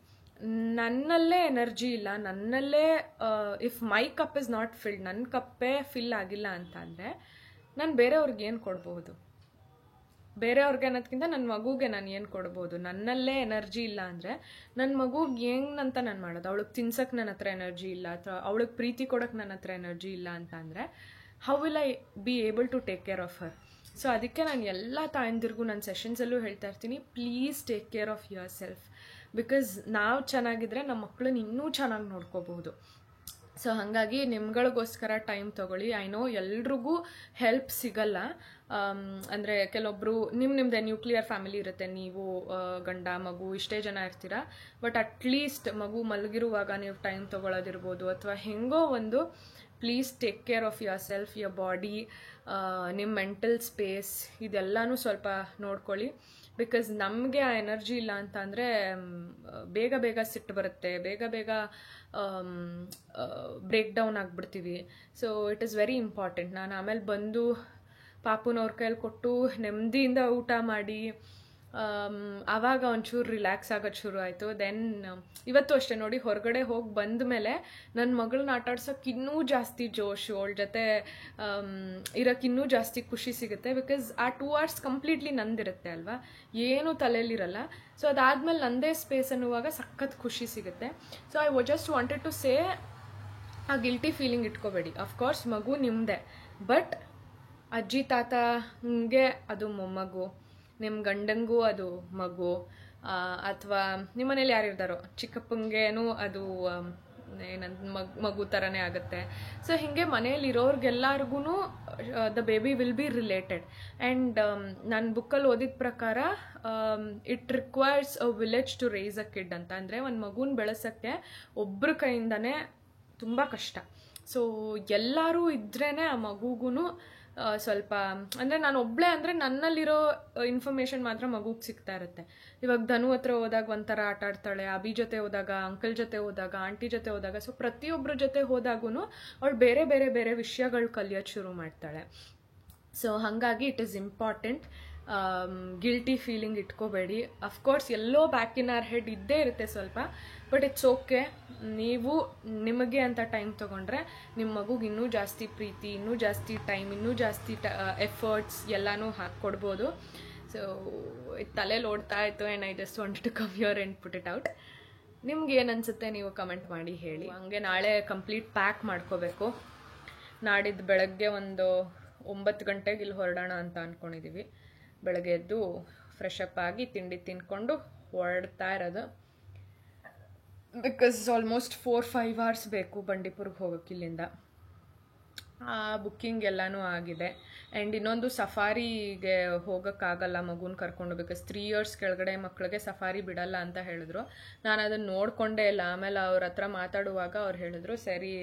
ನನ್ನಲ್ಲೇ ಎನರ್ಜಿ ಇಲ್ಲ, ನನ್ನಲ್ಲೇ if my cup is not filled, ನನ್ನ ಕಪ್ಪೇ ಫಿಲ್ ಆಗಿಲ್ಲ ಅಂತ ಅಂದರೆ ನಾನು ಬೇರೆಯವ್ರಿಗೆ ಏನು ಕೊಡ್ಬೋದು? ಬೇರೆಯವ್ರಿಗೆ ಅನ್ನೋದಕ್ಕಿಂತ ನನ್ನ ಮಗುಗೆ ನಾನು ಏನು ಕೊಡ್ಬೋದು? ನನ್ನಲ್ಲೇ ಎನರ್ಜಿ ಇಲ್ಲ ಅಂದರೆ ನನ್ನ ಮಗುಗೆ ಹೆಂಗಂತ ನಾನು ಮಾಡೋದು? ಅವಳಿಗೆ ತಿನ್ಸಕ್ಕೆ ನನ್ನ ಹತ್ರ ಎನರ್ಜಿ ಇಲ್ಲ, ಅಥವಾ ಅವಳಿಗೆ ಪ್ರೀತಿ ಕೊಡೋಕ್ಕೆ ನನ್ನ ಹತ್ರ ಎನರ್ಜಿ ಇಲ್ಲ ಅಂತ ಅಂದರೆ how will I be able to take care of her? So ಅದಕ್ಕೆ ನಾನು ಎಲ್ಲ ತಾಯಂದಿರಿಗೂ ನನ್ನ ಸೆಷನ್ಸಲ್ಲೂ ಹೇಳ್ತಾ ಇರ್ತೀನಿ, please take care of yourself. Because ನಾವು ಚೆನ್ನಾಗಿದ್ರೆ ನಮ್ಮ ಮಕ್ಕಳನ್ನ ಇನ್ನೂ ಚೆನ್ನಾಗಿ ನೋಡ್ಕೋಬಹುದು. ಸೊ ಹಾಗಾಗಿ ನಿಮ್ಗಳಿಗೋಸ್ಕರ ಟೈಮ್ ತೊಗೊಳ್ಳಿ. ಐ ನೋ ಎಲ್ರಿಗೂ ಹೆಲ್ಪ್ ಸಿಗಲ್ಲ. ಅಂದರೆ ಕೆಲವೊಬ್ಬರು ನಿಮ್ಮದೇ ನ್ಯೂಕ್ಲಿಯರ್ ಫ್ಯಾಮಿಲಿ ಇರುತ್ತೆ, ನೀವು ಗಂಡ ಮಗು ಇಷ್ಟೇ ಜನ ಇರ್ತೀರ. ಬಟ್ ಅಟ್ಲೀಸ್ಟ್ ಮಗು ಮಲಗಿರುವಾಗ ನೀವು ಟೈಮ್ ತೊಗೊಳ್ಳೋದಿರ್ಬೋದು, ಅಥವಾ ಹೆಂಗೋ ಒಂದು please take care of your self, your body, ನಿಮ್ಮ ಮೆಂಟಲ್ ಸ್ಪೇಸ್ ಇದೆಲ್ಲನೂ ಸ್ವಲ್ಪ ನೋಡ್ಕೊಳ್ಳಿ. ಬಿಕಾಸ್ ನಮಗೆ ಆ ಎನರ್ಜಿ ಇಲ್ಲ ಅಂತ ಅಂದರೆ ಬೇಗ ಬೇಗ ಸಿಟ್ಟು ಬರುತ್ತೆ, ಬೇಗ ಬೇಗ ಬ್ರೇಕ್ ಡೌನ್ ಆಗಿಬಿಡ್ತೀವಿ. So it is very important. ನಾನು ಆಮೇಲೆ ಬಂದು ಪಾಪುನವ್ರ ಕೈಯಲ್ಲಿ ಕೊಟ್ಟು ನೆಮ್ಮದಿಯಿಂದ ಊಟ ಮಾಡಿ ಆವಾಗ ಒಂಚೂರು ರಿಲ್ಯಾಕ್ಸ್ ಆಗೋದು ಶುರು ಆಯಿತು. ದೆನ್ ಇವತ್ತು ಅಷ್ಟೇ ನೋಡಿ, ಹೊರಗಡೆ ಹೋಗಿ ಬಂದ ಮೇಲೆ ನನ್ನ ಮಗಳನ್ನ ಆಟಾಡ್ಸೋಕೆ ಇನ್ನೂ ಜಾಸ್ತಿ ಜೋಶು, ಅವಳ ಜೊತೆ ಇರೋಕ್ಕೆ ಇನ್ನೂ ಜಾಸ್ತಿ ಖುಷಿ ಸಿಗುತ್ತೆ. ಬಿಕಾಸ್ ಆ 2 hours ಕಂಪ್ಲೀಟ್ಲಿ ನಂದಿರುತ್ತೆ ಅಲ್ವಾ, ಏನೂ ತಲೆಯಲ್ಲಿರಲ್ಲ. ಸೊ ಅದಾದಮೇಲೆ ನಂದೇ ಸ್ಪೇಸ್ ಅನ್ನುವಾಗ ಸಖತ್ ಖುಷಿ ಸಿಗುತ್ತೆ. So I just wanted to say, ಆ ಗಿಲ್ಟಿ ಫೀಲಿಂಗ್ ಇಟ್ಕೋಬೇಡಿ. ಅಫ್ಕೋರ್ಸ್ ಮಗು ನಿಮ್ಮದೇ, ಬಟ್ ಅಜ್ಜಿ ತಾತಂಗೆ ಅದು ಮೊಮ್ಮಗು, ನಿಮ್ಮ ಗಂಡಂಗೂ ಅದು ಮಗು, ಅಥವಾ ನಿಮ್ಮ ಮನೇಲಿ ಯಾರಿರ್ತಾರೋ ಚಿಕ್ಕಪ್ಪಂಗೇನೂ ಅದು ಮಗು ಥರನೇ ಆಗುತ್ತೆ. ಸೊ ಹೀಗೆ ಮನೇಲಿರೋರ್ಗೆಲ್ಲರಿಗೂ the baby will be related. And ನಾನು ಬುಕ್ಕಲ್ಲಿ ಓದಿದ ಪ್ರಕಾರ it requires a village to raise a kid ಅಂತ. ಅಂದರೆ ಒಂದು ಮಗುನ ಬೆಳೆಸೋಕ್ಕೆ ಒಬ್ಬರ ಕೈಯಿಂದನೇ ತುಂಬ ಕಷ್ಟ. ಸೊ ಎಲ್ಲರೂ ಇದ್ರೇ ಆ ಮಗುಗೂ ಸ್ವಲ್ಪ, ಅಂದರೆ ನಾನು ಒಬ್ಬಳೇ ಅಂದರೆ ನನ್ನಲ್ಲಿರೋ ಇನ್ಫಾರ್ಮೇಷನ್ ಮಾತ್ರ ಮಗುಗೆ ಸಿಗ್ತಾ ಇರುತ್ತೆ. ಇವಾಗ ಧನು ಹತ್ರ ಹೋದಾಗ ಒಂಥರ ಆಟ ಆಡ್ತಾಳೆ, ಅಭಿ ಜೊತೆ ಹೋದಾಗ, ಅಂಕಲ್ ಜೊತೆ ಹೋದಾಗ, ಆಂಟಿ ಜೊತೆ ಹೋದಾಗ, ಸೊ ಪ್ರತಿಯೊಬ್ಬರ ಜೊತೆ ಹೋದಾಗೂ ಅವಳು ಬೇರೆ ಬೇರೆ ಬೇರೆ ವಿಷಯಗಳು ಕಲಿಯೋದು ಶುರು ಮಾಡ್ತಾಳೆ. ಸೊ ಹಾಗಾಗಿ it is important. Guilty feeling ಇಟ್ಕೋಬೇಡಿ. ಅಫ್ಕೋರ್ಸ್ ಎಲ್ಲೋ ಬ್ಯಾಕ್ ಇನ್ ಅವರ್ ಹೆಡ್ ಇದ್ದೇ ಇರುತ್ತೆ ಸ್ವಲ್ಪ, ಬಟ್ ಇಟ್ಸ್ ಓಕೆ. ನೀವು ನಿಮಗೆ ಅಂತ ಟೈಮ್ ತೊಗೊಂಡ್ರೆ ನಿಮ್ಮ ಮಗುಗೆ ಇನ್ನೂ ಜಾಸ್ತಿ ಪ್ರೀತಿ, ಇನ್ನೂ ಜಾಸ್ತಿ ಟೈಮ್, ಇನ್ನೂ ಜಾಸ್ತಿ ಎಫರ್ಟ್ಸ್ ಎಲ್ಲನೂ ಹಾಕ್ಕೊಡ್ಬೋದು. ಸೊ ತಲೆಯಲ್ಲಿ ಓಡ್ತಾ ಇತ್ತು and I just wanted to come here and put it out. ನಿಮ್ಗೆ ಏನು ಅನಿಸುತ್ತೆ ನೀವು ಕಮೆಂಟ್ ಮಾಡಿ ಹೇಳಿ. ಹಂಗೆ ನಾಳೆ ಕಂಪ್ಲೀಟ್ ಪ್ಯಾಕ್ ಮಾಡ್ಕೋಬೇಕು. ನಾಡಿದ್ದು ಬೆಳಗ್ಗೆ ಒಂದು 9 ಗಂಟೆಗೆ ಇಲ್ಲಿ ಹೊರಡೋಣ ಅಂತ ಅಂದ್ಕೊಂಡಿದ್ದೀವಿ. ಬೆಳಗ್ಗೆ ಎದ್ದು ಫ್ರೆಶ್ ಅಪ್ ಆಗಿ ತಿಂಡಿ ತಿನ್ಕೊಂಡು ಹೊರಡ್ತಾ ಇರೋದು. ಬಿಕಾಸ್ ಆಲ್ಮೋಸ್ಟ್ 4-5 hours ಬೇಕು ಬಂಡೀಪುರ್ಗೆ ಹೋಗೋಕ್ಕೆ ಇಲ್ಲಿಂದ. ಬುಕ್ಕಿಂಗ್ ಎಲ್ಲನೂ ಆಗಿದೆ. ಆ್ಯಂಡ್ ಇನ್ನೊಂದು, ಸಫಾರಿಗೆ ಹೋಗೋಕ್ಕಾಗಲ್ಲ ಮಗುನ ಕರ್ಕೊಂಡು, ಬಿಕಾಸ್ 3 years ಕೆಳಗಡೆ ಮಕ್ಕಳಿಗೆ ಸಫಾರಿ ಬಿಡಲ್ಲ ಅಂತ ಹೇಳಿದ್ರು. ನಾನು ಅದನ್ನು ನೋಡಿಕೊಂಡೇ ಇಲ್ಲ. ಆಮೇಲೆ ಅವ್ರ ಹತ್ರ ಮಾತಾಡುವಾಗ ಅವ್ರು ಹೇಳಿದ್ರು ಸರಿ.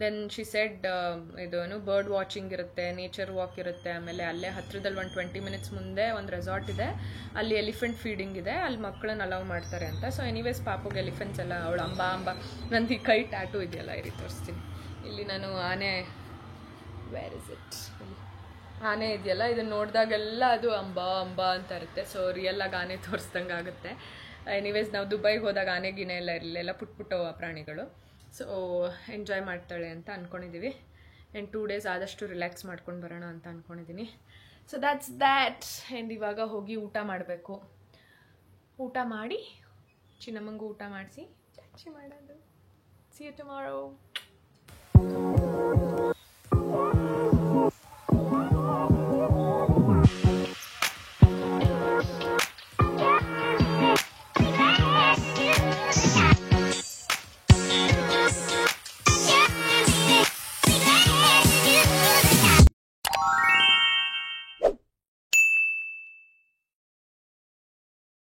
ದೆನ್ ಶಿ ಸೆಡ್ ಇದು ಬರ್ಡ್ ವಾಚಿಂಗ್ ಇರುತ್ತೆ, ನೇಚರ್ ವಾಕ್ ಇರುತ್ತೆ, ಆಮೇಲೆ ಅಲ್ಲೇ ಹತ್ರದಲ್ಲಿ ಒಂದು 20 minutes ಮುಂದೆ ಒಂದು ರೆಸಾರ್ಟ್ ಇದೆ, ಅಲ್ಲಿ ಎಲಿಫೆಂಟ್ ಫೀಡಿಂಗ್ ಇದೆ, ಅಲ್ಲಿ ಮಕ್ಕಳನ್ನ ಅಲೌ ಮಾಡ್ತಾರೆ ಅಂತ. ಸೊ ಎನಿವೇಸ್ ಪಾಪುಗೆ ಎಲಿಫೆಂಟ್ಸ್ ಎಲ್ಲ, ಅವಳು ಅಂಬ ನಂದು ಈ ಕೈ ಟ್ಯಾಟೂ ಇದೆಯಲ್ಲ, ಇರಿ ತೋರಿಸ್ತೀನಿ. ಇಲ್ಲಿ ನಾನು ಆನೆ, ವೇರ್ ಇಸ್ ಇಟ್, ಆನೆ ಇದೆಯಲ್ಲ, ಇದನ್ನು ನೋಡಿದಾಗೆಲ್ಲ ಅದು ಅಂಬಾ ಅಂತ ಇರುತ್ತೆ. ಸೊ ರಿಯಲ್ ಆಗಿ ಆನೆ ತೋರಿಸ್ದಂಗೆ ಆಗುತ್ತೆ. ಎನಿವೇಸ್ ನಾವು ದುಬೈಗೆ ಹೋದಾಗ ಆನೆ ಗಿನೆ ಎಲ್ಲ ಇರಲಿಲ್ಲ, ಪುಟ್ಟ ಪ್ರಾಣಿಗಳು. ಸೊ ಎಂಜಾಯ್ ಮಾಡ್ತಾಳೆ ಅಂತ ಅಂದ್ಕೊಂಡಿದ್ದೀವಿ. ಆ್ಯಂಡ್ 2 days ಆದಷ್ಟು ರಿಲ್ಯಾಕ್ಸ್ ಮಾಡ್ಕೊಂಡು ಬರೋಣ ಅಂತ ಅಂದ್ಕೊಂಡಿದ್ದೀನಿ. So that's that. ಆ್ಯಂಡ್ ಇವಾಗ ಹೋಗಿ ಊಟ ಮಾಡಬೇಕು. ಊಟ ಮಾಡಿ ಚಿನ್ನಮ್ಮಂಗೂ ಊಟ ಮಾಡಿಸಿ ಚಾಚಿ ಮಾಡೋದು. See you tomorrow.